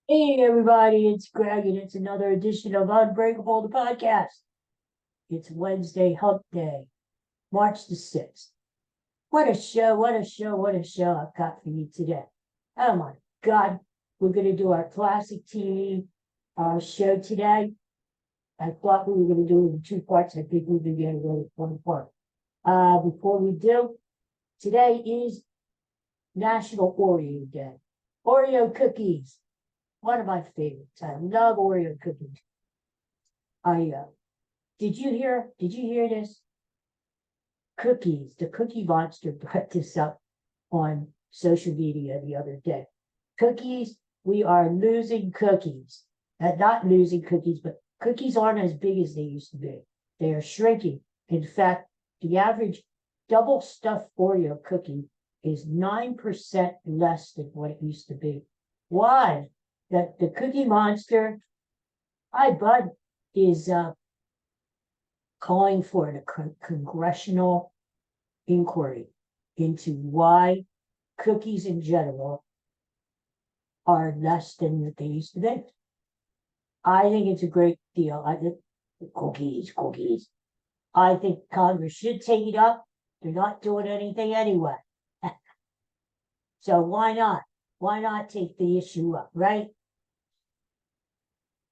Hey everybody, it's Greg and it's another edition of Unbreakable, the podcast. It's Wednesday, hump day, March the 6th. What a show, what a show, what a show I've got for you today. Oh my God, we're going to do our classic TV show today. I thought we were going to do it in two parts. I think we're going to get it in one part. Before we do, today is National Oreo Day. Oreo cookies, one of my favorites. I love Oreo cookies. I did you hear this? Cookies, the Cookie Monster brought this up on social media the other day. Cookies, we are losing cookies. Not losing cookies, but cookies aren't as big as they used to be. They are shrinking. In fact, the average double stuffed Oreo cookie is 9% less than what it used to be. Why? That the Cookie Monster, hi bud, is calling for a congressional inquiry into why cookies in general are less than what they used to be. I think it's a great deal. I think cookies. I think Congress should take it up. They're not doing anything anyway. So why not? Why not take the issue up, right?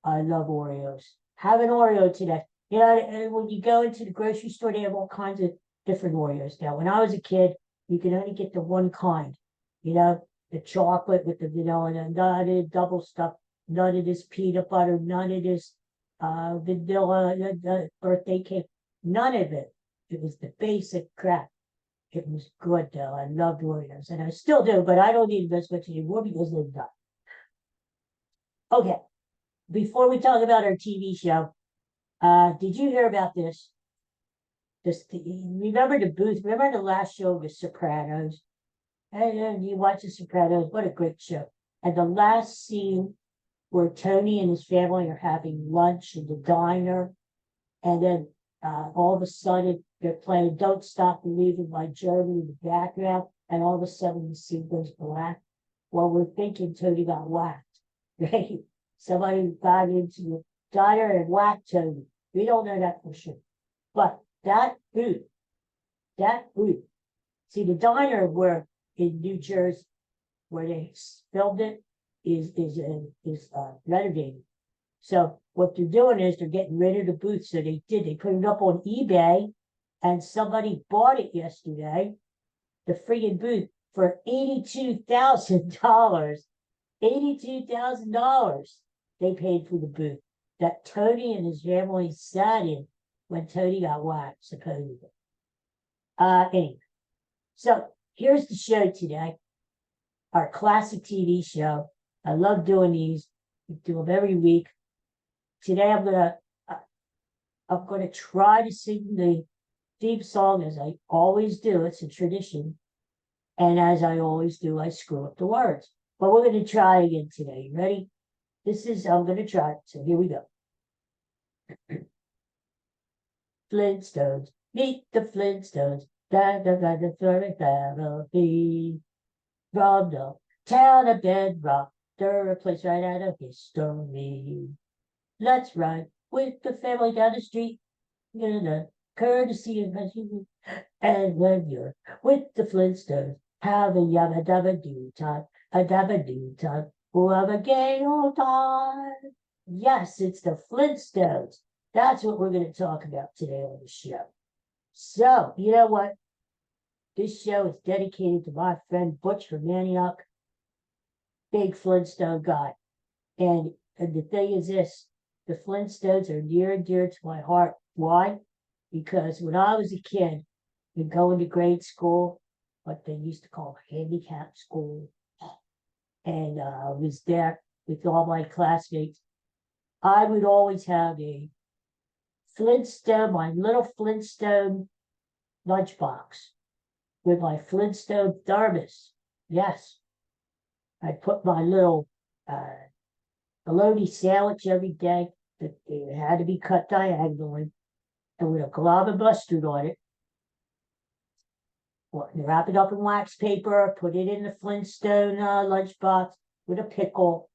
I love Oreos. Have an Oreo today. You know, and when you go into the grocery store, they have all kinds of different Oreos now. When I was a kid, you could only get the one kind, you know, the chocolate with the vanilla, and none of the double stuff, none of this peanut butter, none of this vanilla, the birthday cake, none of it. It was the basic crap. It was good though. I loved Oreos, and I still do, but I don't eat them as much anymore because they're done. Okay, before we talk about our TV show, did you hear about this? Remember the booth? Remember the last show of The Sopranos? And you watch The Sopranos? What a great show! And the last scene where Tony and his family are having lunch in the diner, and then all of a sudden they're playing "Don't Stop Believing" by Journey in the background, and all of a sudden the scene goes black. Well, we're thinking Tony got whacked, right? Somebody got into the diner and whacked Tony. We don't know that for sure. But that booth, see the diner where in New Jersey where they filmed it is renovated. So what they're doing is they're getting rid of the booth. So they put it up on eBay, and somebody bought it yesterday, the friggin' booth, for $82,000. $82,000 they paid for the booth that Tony and his family sat in when Tony got whacked, supposedly. Anyway, so here's the show today, our classic TV show. I love doing these. We do them every week. Today uh, I'm gonna try to sing the theme song as I always do. It's a tradition, and as I always do, I screw up the words. But we're gonna try again today. You ready? I'm gonna try. So here we go. Flintstones, meet the Flintstones. Da da da da da da be from the town of Bedrock. They're a place right out of history. Let's ride with the family down the street. Gonna courtesy of you. And when you're with the Flintstones, have a yabba dabba doo time, a dabba doo time. We'll have a gay old time. Yes, it's the Flintstones. That's what we're going to talk about today on the show. So, you know what? This show is dedicated to my friend Butch from Antioch, big Flintstone guy. And the thing is this, the Flintstones are near and dear to my heart. Why? Because when I was a kid and going to grade school, what they used to call handicap school, and was there with all my classmates, I would always have a Flintstone, my little Flintstone lunchbox with my Flintstone thermos. Yes, I put my little bologna sandwich every day that it had to be cut diagonally, and with a glob of mustard on it. Well, wrap it up in wax paper, put it in the Flintstone lunchbox with a pickle,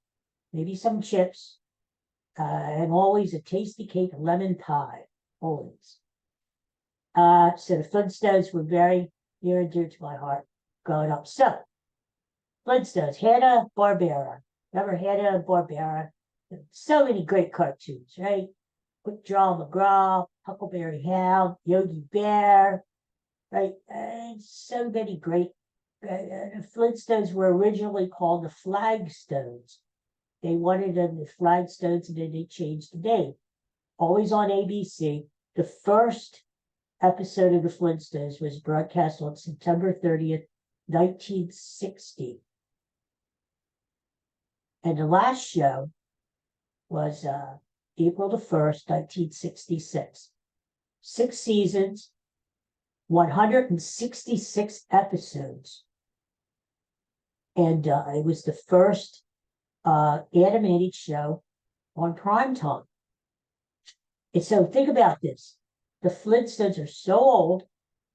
maybe some chips, and always a tasty cake of lemon pie, always. So the Flintstones were very near and dear to my heart growing up. So, Flintstones, Hanna-Barbera. Remember Hanna-Barbera? So many great cartoons, right? Quick Draw McGraw, Huckleberry Hound, Yogi Bear, right? So many great. The Flintstones were originally called the Flagstones. They wanted them the Flagstones, and then they changed the name. Always on ABC. The first episode of the Flintstones was broadcast on September 30th, 1960. And the last show was April the 1st, 1966. 6 seasons, 166 episodes. And it was the first animated show on primetime. And so think about this. The Flintstones are so old,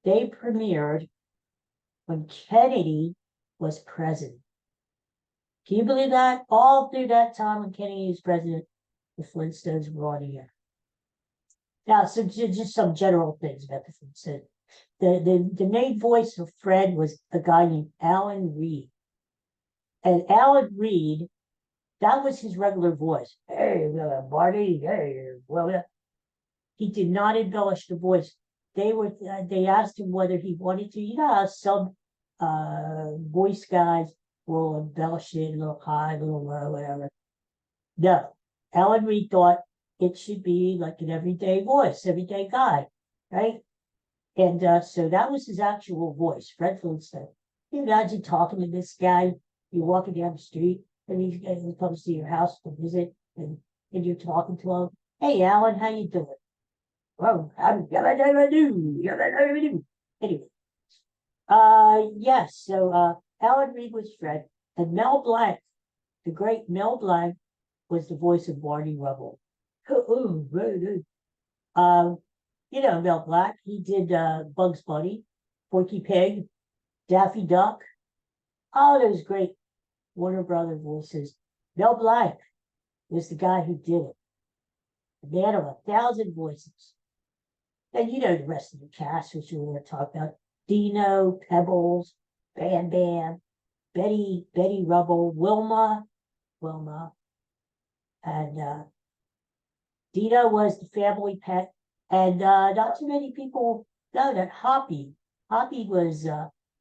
they premiered when Kennedy was president. Can you believe that? All through that time when Kennedy was president, the Flintstones were on the air. Now, so just some general things about the Flintstones. The main voice of Fred was a guy named Alan Reed. And Alan Reed, that was his regular voice. Hey, Barney, hey, well, he did not embellish the voice. They asked him whether he wanted to. You know how some voice guys will embellish it a little high, a little low, whatever. No, Alan Reed thought it should be like an everyday voice, everyday guy, right? And so that was his actual voice, Fred Flintstone. Can you imagine talking to this guy? You're walking down the street, and he comes to your house to visit, and you're talking to him. Hey, Alan, how you doing? Well, I'm anyway. Yes, so Alan Reed was Fred, and Mel Blanc, the great Mel Blanc, was the voice of Barney Rubble. You know Mel Blanc, he did Bugs Bunny, Porky Pig, Daffy Duck, all those great Warner Brother voices. Mel Blanc was the guy who did it. The man of 1,000 voices. And you know the rest of the cast, which we're going to talk about. Dino, Pebbles, Bam Bam, Betty Rubble, Wilma, and Dino was the family pet. And not too many people know that Hoppy was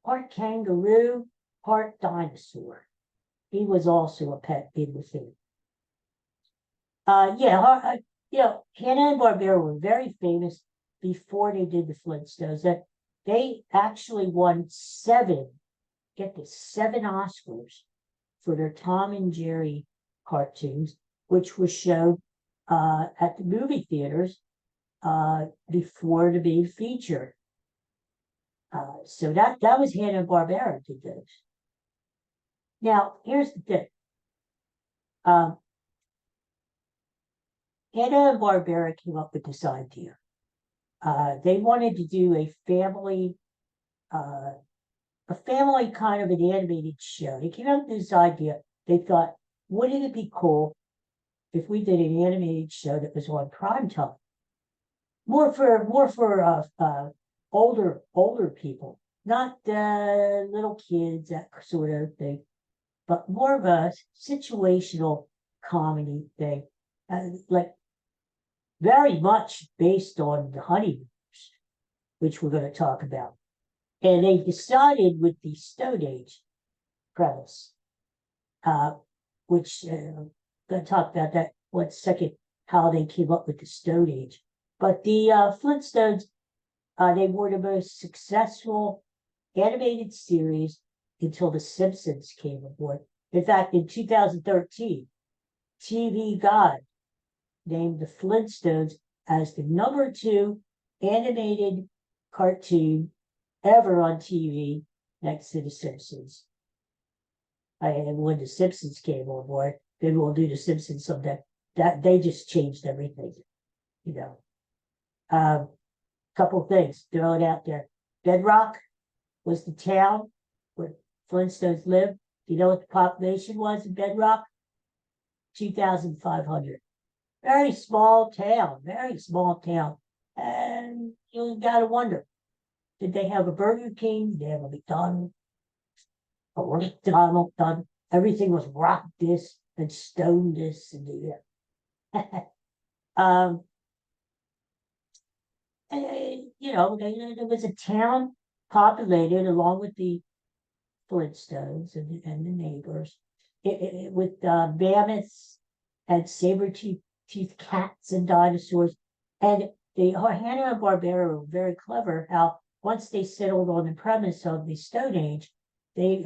part kangaroo, part dinosaur. He was also a pet in the film. You know, Hanna-Barbera were very famous before they did the Flintstones. That they actually won 7 Oscars for their Tom and Jerry cartoons, which were shown at the movie theaters before the main feature. So that was Hanna-Barbera did those. Now, here's the thing. Hanna-Barbera came up with this idea. They wanted to do a family kind of an animated show. They came up with this idea. They thought, wouldn't it be cool if we did an animated show that was on prime time? More for older people, not little kids, that sort of thing, but more of a situational comedy thing, like very much based on the Honeymooners, which we're going to talk about. And they decided with the Stone Age premise, which I'm going to talk about that one second, how they came up with the Stone Age. But the Flintstones, they were the most successful animated series until The Simpsons came aboard. In fact, in 2013, TV Guide named the Flintstones as the #2 animated cartoon ever on TV, next to The Simpsons. And when The Simpsons came on board, maybe we'll do The Simpsons someday. That they just changed everything, you know. Couple things thrown out there. Bedrock was the town where Flintstones lived. Do you know what the population was in Bedrock? 2,500. Very small town, very small town. And you gotta wonder, did they have a Burger King? Did they have a McDonald's? Or McDonald's done? Everything was rock this and stone this and yeah. um, there was a town populated along with the Flintstones and the neighbors with mammoths and saber-toothed cats and dinosaurs. And the Hanna-Barbera were very clever how once they settled on the premise of the Stone Age, they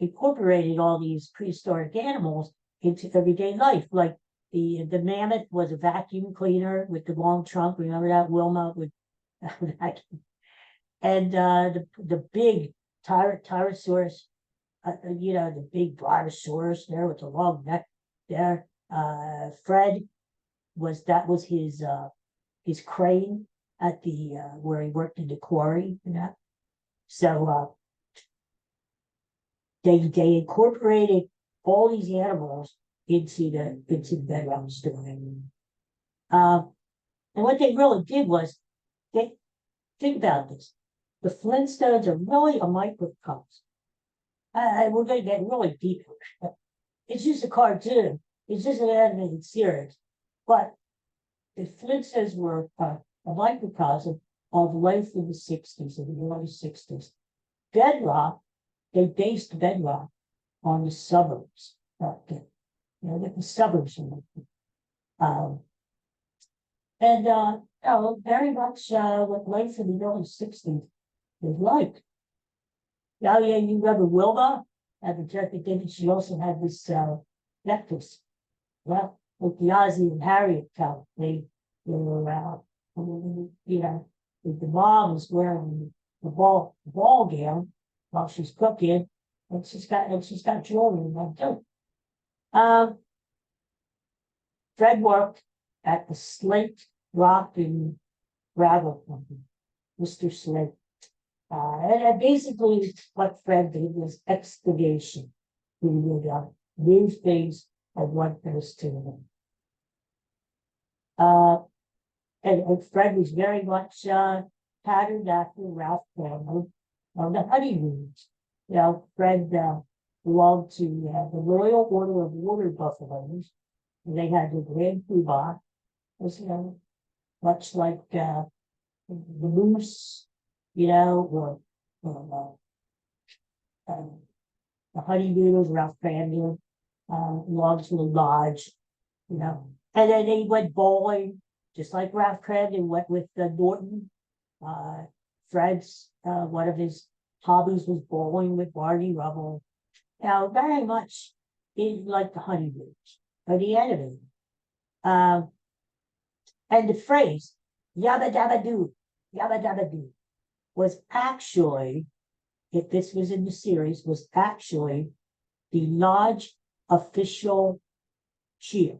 incorporated all these prehistoric animals into everyday life. Like the mammoth was a vacuum cleaner with the long trunk. Remember that? Wilma would vacuum. And the big Tyrannosaurus, the big Brontosaurus there with the long neck there. Fred was his crane at the where he worked in the quarry, So they incorporated all these animals into the bedrock story. And what they really did was think about this. The Flintstones are really a microcosm. We're going to get really deep. It's just a cartoon. It's just an animated series. But the Flintstones were a microcosm of life in the 60s, in the early 60s. Bedrock, they based Bedrock on the suburbs. The suburbs. Very much what life in the early 60s was like. Yeah, you remember Wilma at the Jeffrey David? She also had this necklace. Well, with the Ozzie and Harriet count, they were the mom was wearing the ball gown while she's cooking, and she's got jewelry in that too. Fred worked at the Slate Rock and Gravel Company, Mr. Slate. And basically what Fred did was excavation. He would move things from one place to another. And Fred was very much patterned after Ralph Crammer of the Honeymoons. Fred belonged to the Royal Order of Water Buffaloes, and they had the Grand Poobah. Was much like the moose, or the Honeymooners, Ralph Crammer, belonged to the lodge, And then they went bowling, just like Ralph Crammer went with Norton. Fred's one of his hobbies was bowling with Barney Rubble. Very much like the Honeymooners or the enemy. And the phrase "yabba dabba doo" was actually, if this was in the series, was actually the lodge official cheer.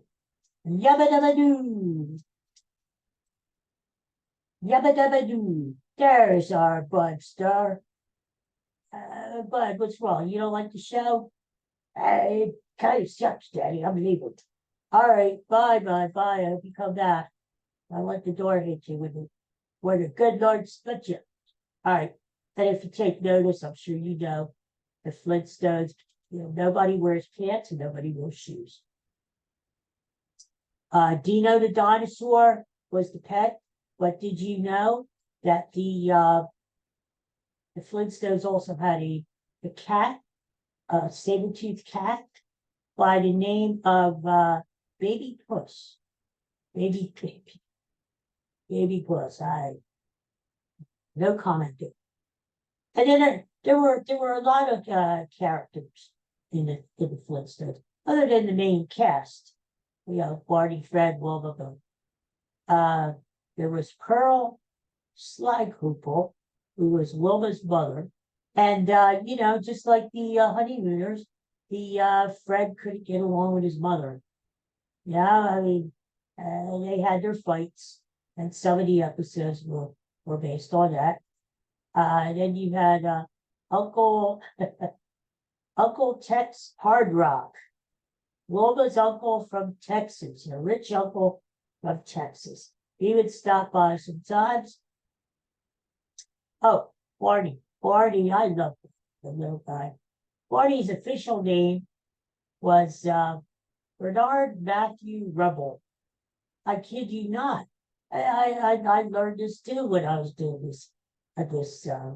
Yabba dabba doo. Yabba dabba doo. There's our Bud Star. Bud, what's wrong? You don't like the show? It kind of sucks, Daddy. I'm leaving. All right, bye. I hope you come back. I'll let the door hit you where the good Lord split you. All right. And if you take notice, I'm sure you know the Flintstones, nobody wears pants and nobody wears shoes. Dino the dinosaur was the pet, but did you know that the Flintstones also had a cat, a saber-toothed cat, by the name of Baby Puss. Baby Puss. No comment there. And then there were a lot of characters in the Flintstones, other than the main cast. Barney, Fred, Wilma. There was Pearl Slaghoopel, who was Wilma's mother, and just like the Honeymooners, the Fred couldn't get along with his mother. They had their fights, and some of the episodes were based on that. And then you had Uncle Tex Hard Rock. Wilma's uncle from Texas, a rich uncle from Texas. He would stop by sometimes. Oh, Barney. Barney, I love the little guy. Barney's official name was Bernard Matthew Rubble. I kid you not. I learned this too when I was doing this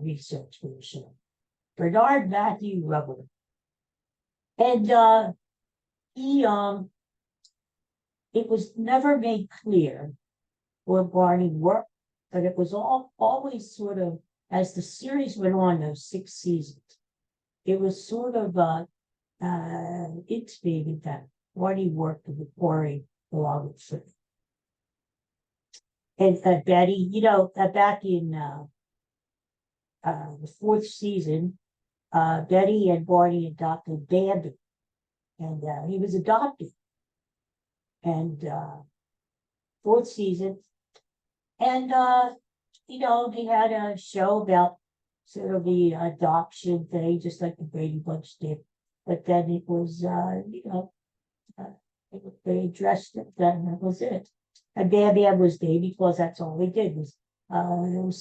research for the show. Bernard Matthew Rubble. And he it was never made clear where Barney worked, but it was always sort of, as the series went on, those 6 seasons, it was sort of intimated that Barney worked in the quarry along with Flint. And Betty, back in the 4th season, Betty and Barney adopted Bambi, and he was adopted. And 4th season, and they had a show about sort of the adoption thing, just like the Brady Bunch did. But then it was, they addressed it. Then that was it. And Bam Bam was there because that's all they did was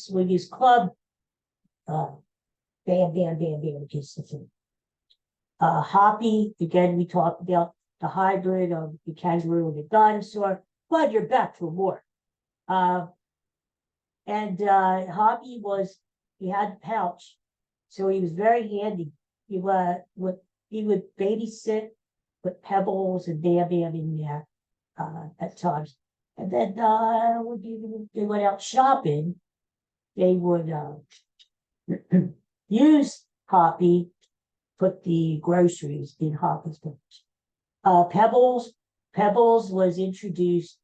swing his club. Bam Bam Bam Bam, just the thing. Hoppy, again, we talked about the hybrid of the kangaroo and the dinosaur. But you're back for more. And Hoppy he had a pouch, so he was very handy. He would babysit, put Pebbles and Bam Bam in there at times. And then when they went out shopping, they would use Hoppy, put the groceries in Hoppy's pouch. Pebbles was introduced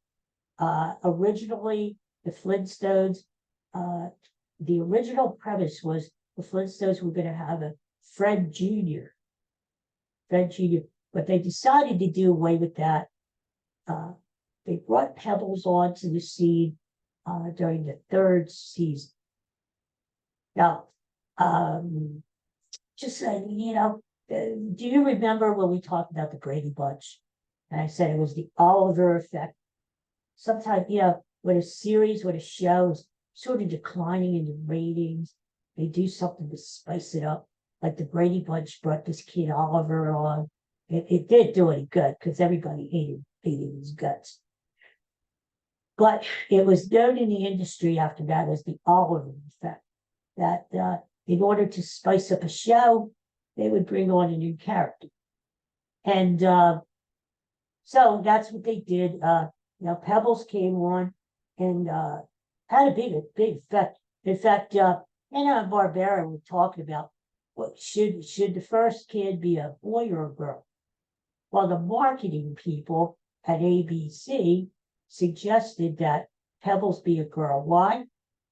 originally the Flintstones. The original premise was the Flintstones were going to have a Fred Jr. But they decided to do away with that. They brought Pebbles onto the scene during the 3rd season. Now, just do you remember when we talked about the Brady Bunch? And I said it was the Oliver effect. Sometimes, when a series, when a show is sort of declining in the ratings, they do something to spice it up. Like the Brady Bunch brought this kid Oliver on. It did do any good because everybody hated his guts. But it was known in the industry after that as the Oliver effect. That in order to spice up a show, they would bring on a new character. And so that's what they did. Pebbles came on and had a big effect. In fact, Barbera were talking about what should the first kid be a boy or a girl? Well, the marketing people at ABC suggested that Pebbles be a girl. Why?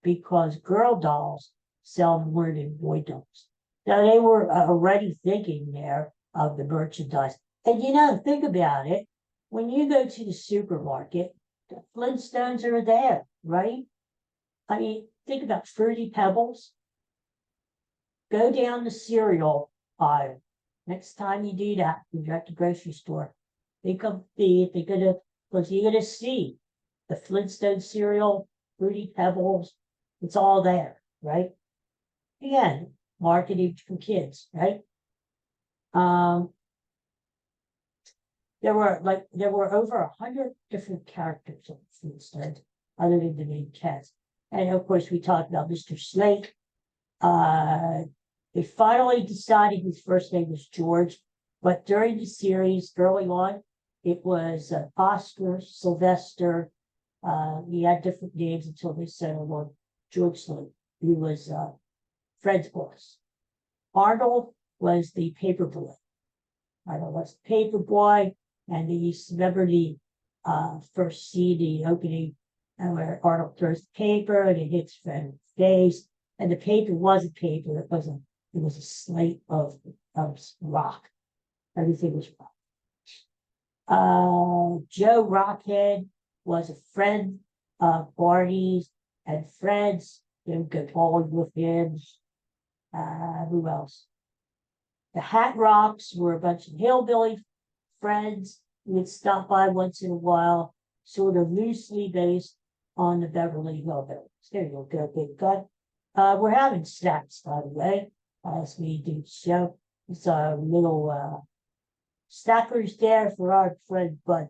Because girl dolls sell more than boy dolls. Now they were already thinking there of the merchandise. And think about it. When you go to the supermarket, the Flintstones are there, right? I mean, think about Fruity Pebbles. Go down the cereal aisle. Next time you do that, you're at the grocery store. Because you're gonna see the Flintstone cereal, Fruity Pebbles. It's all there, right? Again, marketing for kids, right? There were over 100 different characters on Flintstones, other than the main cast. And of course, we talked about Mr. Slate. They finally decided his first name was George, but during the series, early on, it was Oscar, Sylvester. He had different names until they settled on George Slate, who was Fred's boss. Arnold was the paper boy. Arnold was the paper boy, and they remember the first scene, the opening, where Arnold throws the paper and it hits Fred's face. And the paper wasn't paper; it was a slate of rock. Everything was rock. Joe Rockhead was a friend of Barney's and Fred's. They would go bowling with him. Who else? The Hat Rocks were a bunch of hillbilly friends who would stop by once in a while, sort of loosely based on the Beverly Hillbillies. There you go, big gut. We're having snacks, by the way, as we do the show. It's a little stackers there for our friend Bud.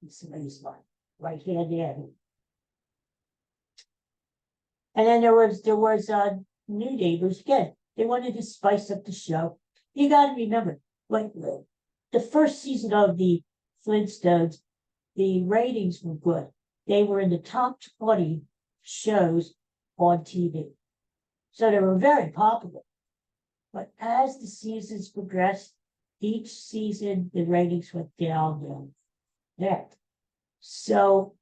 It's amazing, right hand there. And then there was New Neighbors again. They wanted to spice up the show. You got to remember, like the first season of the Flintstones, the ratings were good. They were in the top 20 shows on TV. So they were very popular. But as the seasons progressed, each season the ratings went down. So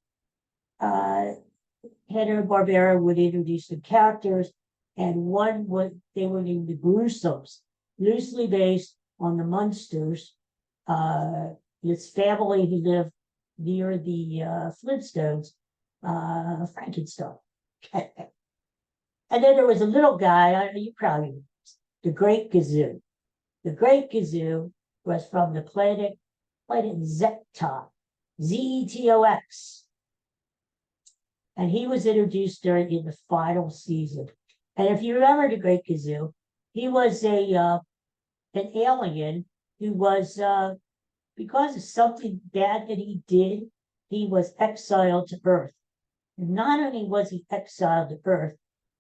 Hanna-Barbera would introduce the characters, and they were named the Gruesomes, loosely based on the Munsters, this family who lived near the Flintstones, Frankenstein. And then there was a little guy, you probably know, the Great Gazoo. The Great Gazoo was from the planet Zetos, Zetos. And he was introduced in the final season. And if you remember the Great Gazoo, he was an alien who was, because of something bad that he did, he was exiled to Earth. And not only was he exiled to Earth,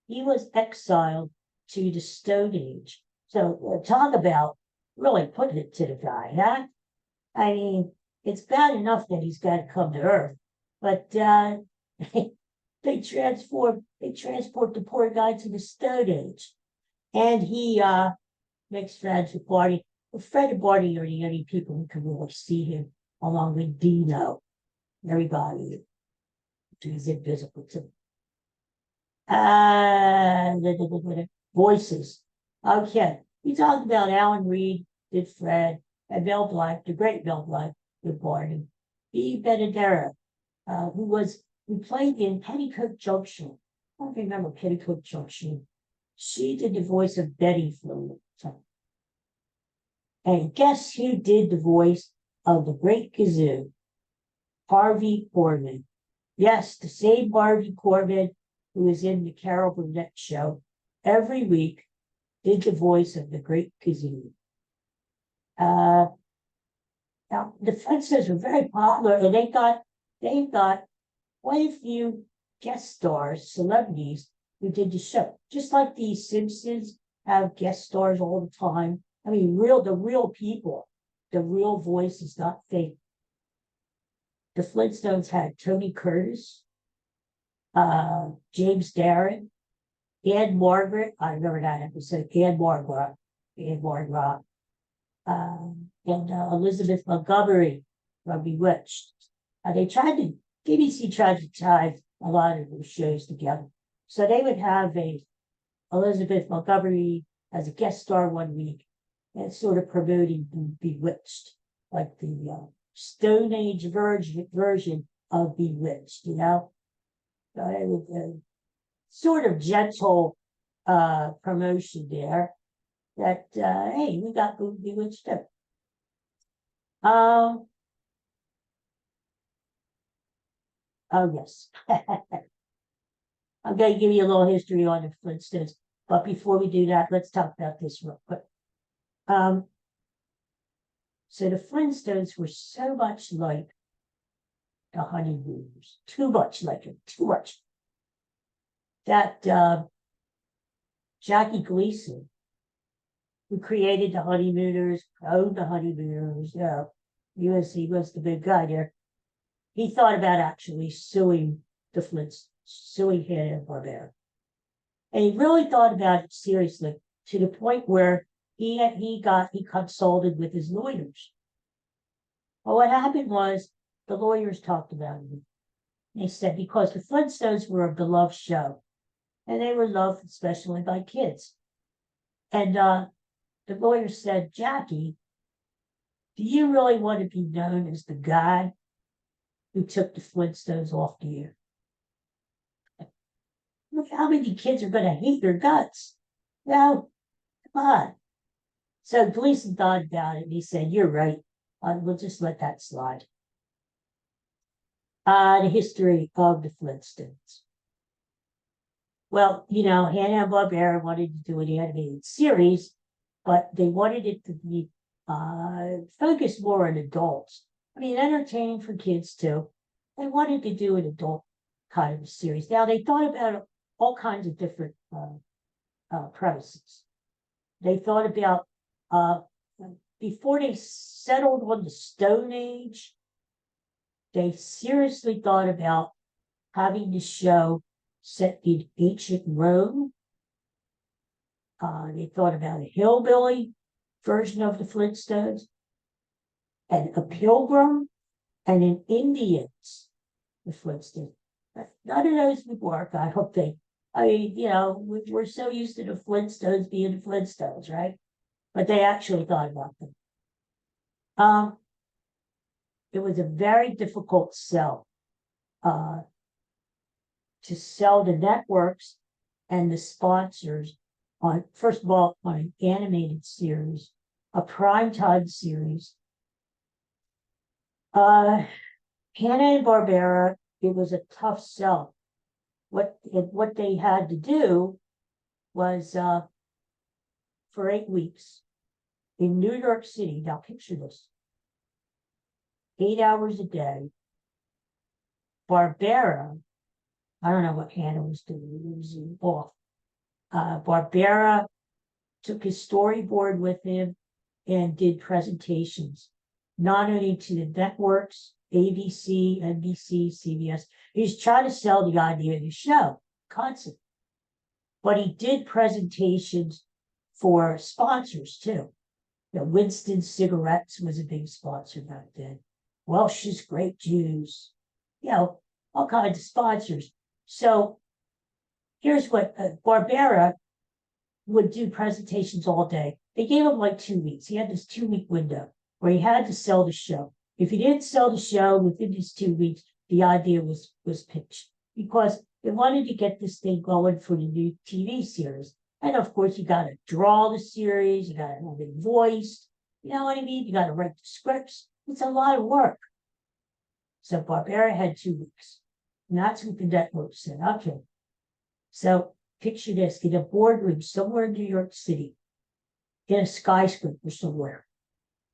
he was exiled to the Stone Age. So talk about really putting it to the guy, huh? I mean, it's bad enough that he's got to come to Earth, but they transport the poor guy to the Stone Age. And he makes friends with Barney. Well, Fred and Barney are the only people who can really see him, along with Dino. Everybody is invisible to voices. Okay. We talked about Alan Reed, did Fred, and Mel Blanc, the great Mel Blanc, with Barney. Bea Benadera, who played in Petticoat Junction. I don't remember Petticoat Junction. She did the voice of Betty for a little time. And guess who did the voice of the Great Gazoo? Harvey Korman. Yes, the same Harvey Korman who was in the Carol Burnett show every week did the voice of the Great Gazoo. Now, the Flintstones were very popular, and they've got quite a few guest stars, celebrities who did the show. Just like the Simpsons have guest stars all the time. I mean, the real people, the real voices, not fake. The Flintstones had Tony Curtis, James Darren, Anne Margaret. I remember that episode. Anne Margaret, and Elizabeth Montgomery from Bewitched. BBC tried to tie a lot of those shows together. So they would have Elizabeth Montgomery as a guest star one week, and sort of promoting Bewitched, like the Stone Age version of Bewitched, you know? So it was sort of gentle promotion there that, hey, we got Bewitched too. Oh, yes. I'm going to give you a little history on the Flintstones. But before we do that, let's talk about this real quick. So the Flintstones were so much like the Honeymooners, too much like it, too much. That Jackie Gleason, who created the Honeymooners, owned the Honeymooners, he was the big guy there. He thought about actually suing the Flintstones, suing Hanna-Barbera. And he really thought about it seriously, to the point where he consulted with his lawyers. Well, what happened was the lawyers talked about it. They said because the Flintstones were a beloved show, and they were loved especially by kids. And the lawyers said, Jackie, do you really want to be known as the guy who took the Flintstones off the air? Look how many kids are going to hate your guts. Now, come on. So Gleason thought about it, and he said, you're right. We'll just let that slide. The history of the Flintstones. Well, Hanna-Barbera wanted to do an animated series, but they wanted it to be focused more on adults. I mean, entertaining for kids too. They wanted to do an adult kind of a series. Now, they thought about all kinds of different premises. They thought about, before they settled on the Stone Age, they seriously thought about having the show set in ancient Rome. They thought about a hillbilly version of the Flintstones, and a pilgrim, and an Indians, the Flintstones. None of those would work, I don't think. I mean, we're so used to the Flintstones being the Flintstones, right? But they actually thought about them. It was a very difficult sell to sell the networks and the sponsors on, first of all, on an animated series, a primetime series. Hanna-Barbera, it was a tough sell. What they had to do was, for 8 weeks in New York City, now picture this, 8 hours a day, Barbera, I don't know what Hannah was doing, it was off. Barbera took his storyboard with him and did presentations, not only to the networks, ABC, NBC, CBS. He was trying to sell the idea of the show, concept. But he did presentations for sponsors too. Winston Cigarettes was a big sponsor back then. Welch's Grape Juice, all kinds of sponsors. So here's what Barbera would do presentations all day. They gave him like 2 weeks. He had this 2-week window where he had to sell the show. If he didn't sell the show within these 2 weeks, the idea was pitched, because they wanted to get this thing going for the new TV series. And of course, you got to draw the series, you got to have it voiced. You know what I mean? You got to write the scripts. It's a lot of work. So Barbera had 2 weeks. And that's what the network said. Okay. So picture this, in a boardroom somewhere in New York City, in a skyscraper somewhere,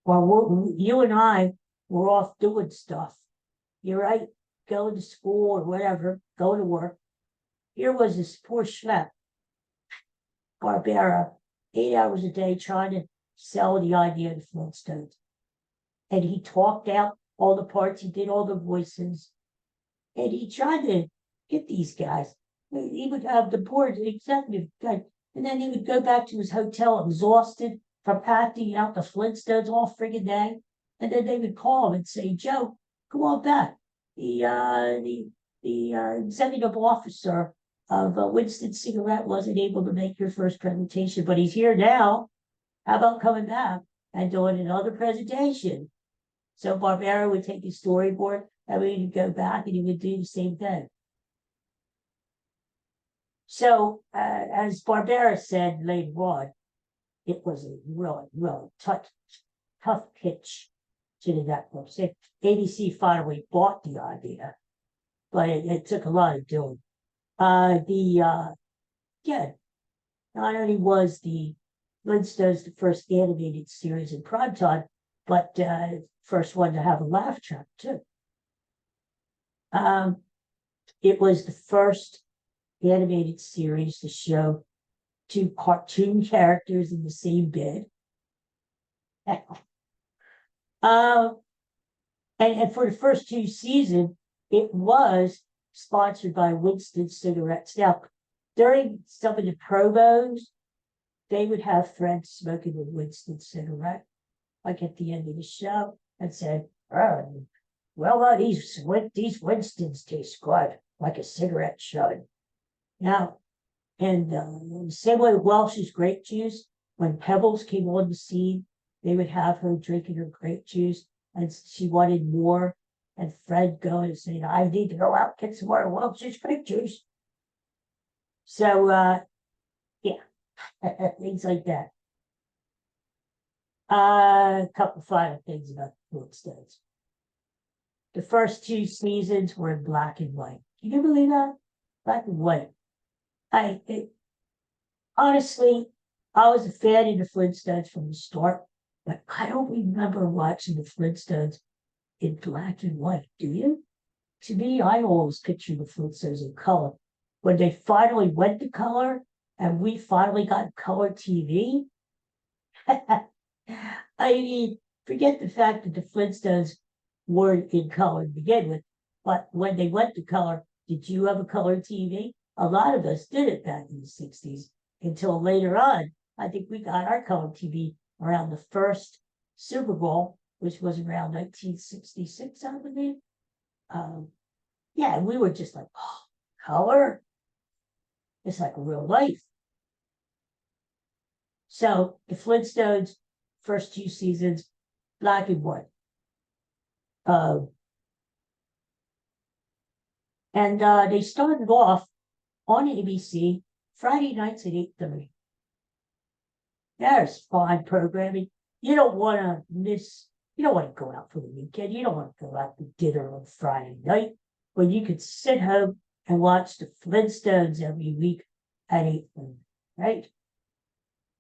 while you and I were off doing stuff. You're right, going to school or whatever, going to work. Here was this poor schlep, Barbera, 8 hours a day trying to sell the idea of the Flintstones. And he talked out all the parts, he did all the voices, and he tried to get these guys. He would have the board, the executive guy, and then he would go back to his hotel exhausted from acting out the Flintstones all friggin' day. And then they would call him and say, Joe, come on back. The executive officer of Winston Cigarette wasn't able to make your first presentation, but he's here now. How about coming back and doing another presentation? So Barbera would take his storyboard, and we would go back and he would do the same thing. So, as Barbera said later on, it was a really, really tough pitch to the network. So ABC finally bought the idea, but it took a lot of doing. Not only was the Flintstones the first animated series in primetime, but first one to have a laugh track too. It was the first animated series to show 2 cartoon characters in the same bed. And for the first 2 seasons, it was sponsored by Winston Cigarettes. Now, during some of the promos, they would have Fred smoking a Winston cigarette, like at the end of the show, and said, well, these Winstons taste good, like a cigarette should. Now, and the same way Welch's grape juice, when Pebbles came on the scene, they would have her drinking her grape juice, and she wanted more. And Fred going and saying, I need to go out and get some more Welch's grape juice. So, things like that. A couple final things about Flintstones. The first 2 seasons were in black and white. Can you believe that? Black and white. Honestly, I was a fan of the Flintstones from the start, but I don't remember watching the Flintstones in black and white. Do you? To me, I always picture the Flintstones in color. When they finally went to color and we finally got color TV, I mean, forget the fact that the Flintstones weren't in color to begin with, but when they went to color, did you have a color TV? A lot of us did it back in the 60s until later on. I think we got our color TV around the first Super Bowl, which was around 1966, I believe. Yeah, we were just like, oh, color. It's like real life. So the Flintstones, first 2 seasons, black and white. And they started off on ABC Friday nights at 8:30. There's fine programming. You don't want to miss, you don't want to go out for the weekend. You don't want to go out to dinner on Friday night when you could sit home and watch the Flintstones every week at 8:30, right?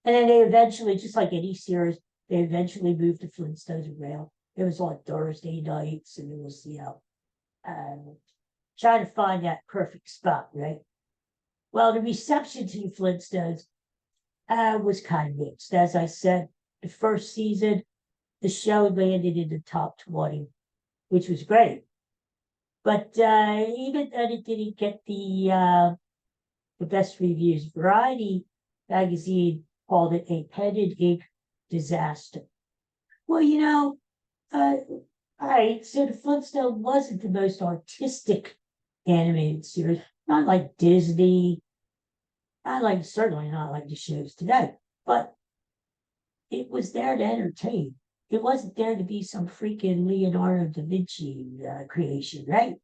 And then they eventually, just like any series, they eventually moved the Flintstones around. It was on Thursday nights, and it was, trying to find that perfect spot, right? Well, the reception to the Flintstones was kind of mixed. As I said, the first season, the show landed in the top 20, which was great. But even though it didn't get the best reviews, Variety magazine called it a pen and ink disaster. Well, all right, so the Flintstone wasn't the most artistic animated series, not like Disney, certainly not like the shows today, but it was there to entertain. It wasn't there to be some freaking Leonardo da Vinci creation, right?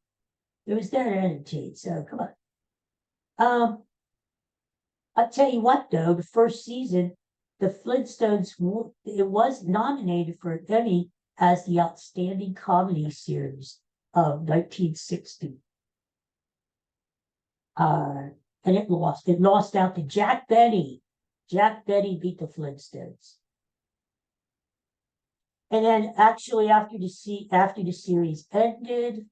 It was there to entertain. So come on. I'll tell you what, though, the first season, the Flintstones, it was nominated for an Emmy as the Outstanding Comedy Series of 1960. And it lost. It lost out to Jack Benny. Jack Benny beat the Flintstones. And then actually after the series ended,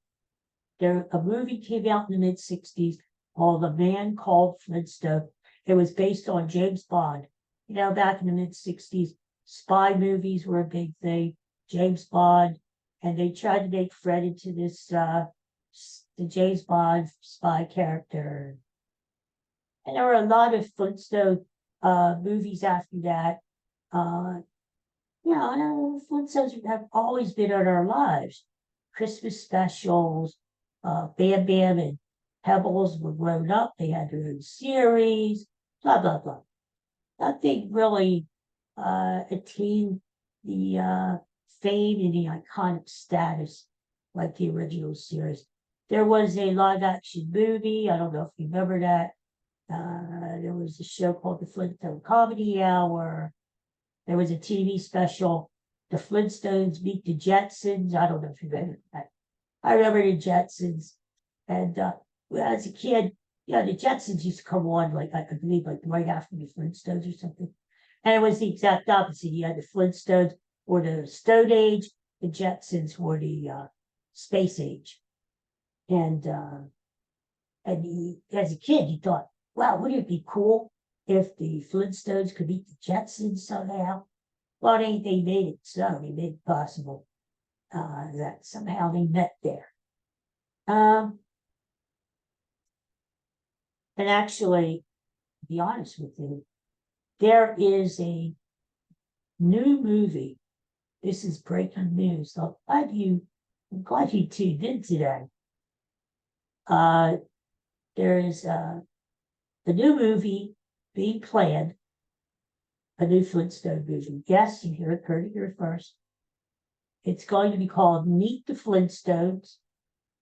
a movie came out in the mid-60s called A Man Called Flintstone. It was based on James Bond. Back in the mid-60s, spy movies were a big thing. James Bond, and they tried to make Fred into this the James Bond spy character. And there were a lot of Flintstone movies after that. Flintstones have always been in our lives. Christmas specials, Bam Bam and Pebbles were grown up. They had their own series, blah, blah, blah. Nothing really attained the fame and the iconic status like the original series. There was a live action movie. I don't know if you remember that. There was a show called The Flintstone Comedy Hour. There was a TV special, The Flintstones Meet the Jetsons. I don't know if you remember that. I remember the Jetsons. And as a kid, the Jetsons used to come on, I believe, right after the Flintstones or something. And it was the exact opposite. You had the Flintstones or the Stone Age, the Jetsons were the Space Age. And as a kid, you thought, wow, wouldn't it be cool if the Flintstones could beat the Jetsons somehow? Well, they made it so. They made it possible that somehow they met there. And actually, to be honest with you, there is a new movie. This is breaking news. So I'm glad you tuned in today. There is a new movie being planned, a new Flintstone movie. Yes, you heard it here first. It's going to be called Meet the Flintstones.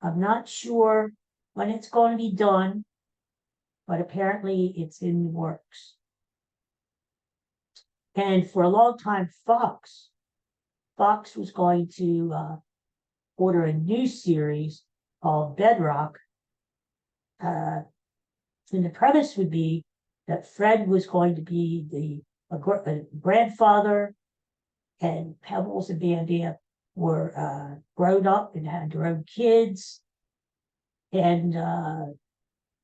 I'm not sure when it's going to be done, but apparently it's in the works. And for a long time, Fox Fox was going to order a new series called Bedrock. And the premise would be that Fred was going to be a grandfather, and Pebbles and Bam Bam were grown up and had their own kids. And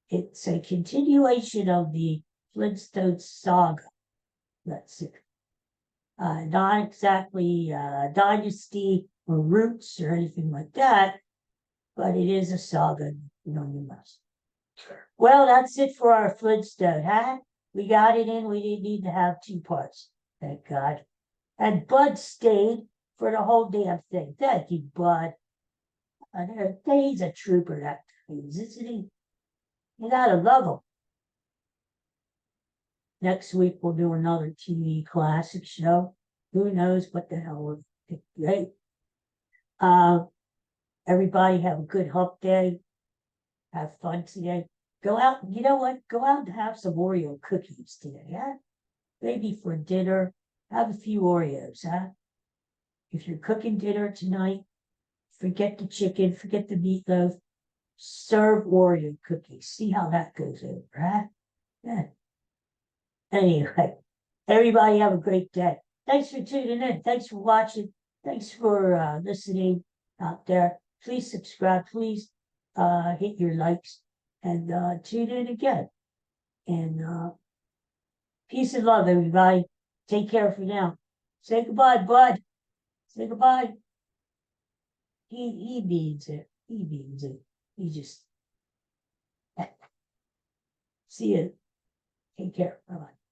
it's a continuation of the Flintstones saga. That's it. Not exactly dynasty or roots or anything like that, but it is a saga nonetheless. Well, that's it for our Flintstone, huh? We got it in. We didn't need to have 2 parts. Thank God. And Bud stayed for the whole damn thing. Thank you, Bud. He's a trooper, that is, isn't he? You gotta love him. Next week we'll do another TV classic show. Who knows what the hell we'll pick, right? Everybody have a good hump day. Have fun today. Go out, you know what? Go out and have some Oreo cookies today, huh? Maybe for dinner, have a few Oreos, huh? If you're cooking dinner tonight, forget the chicken, forget the meatloaf, serve Oreo cookies. See how that goes over, huh? Yeah. Anyway, everybody have a great day. Thanks for tuning in. Thanks for watching. Thanks for listening out there. Please subscribe. Please hit your likes and tune in again. And peace and love, everybody. Take care for now. Say goodbye, Bud. Say goodbye. He means it. He means it. He just see you. Take care. Bye bye.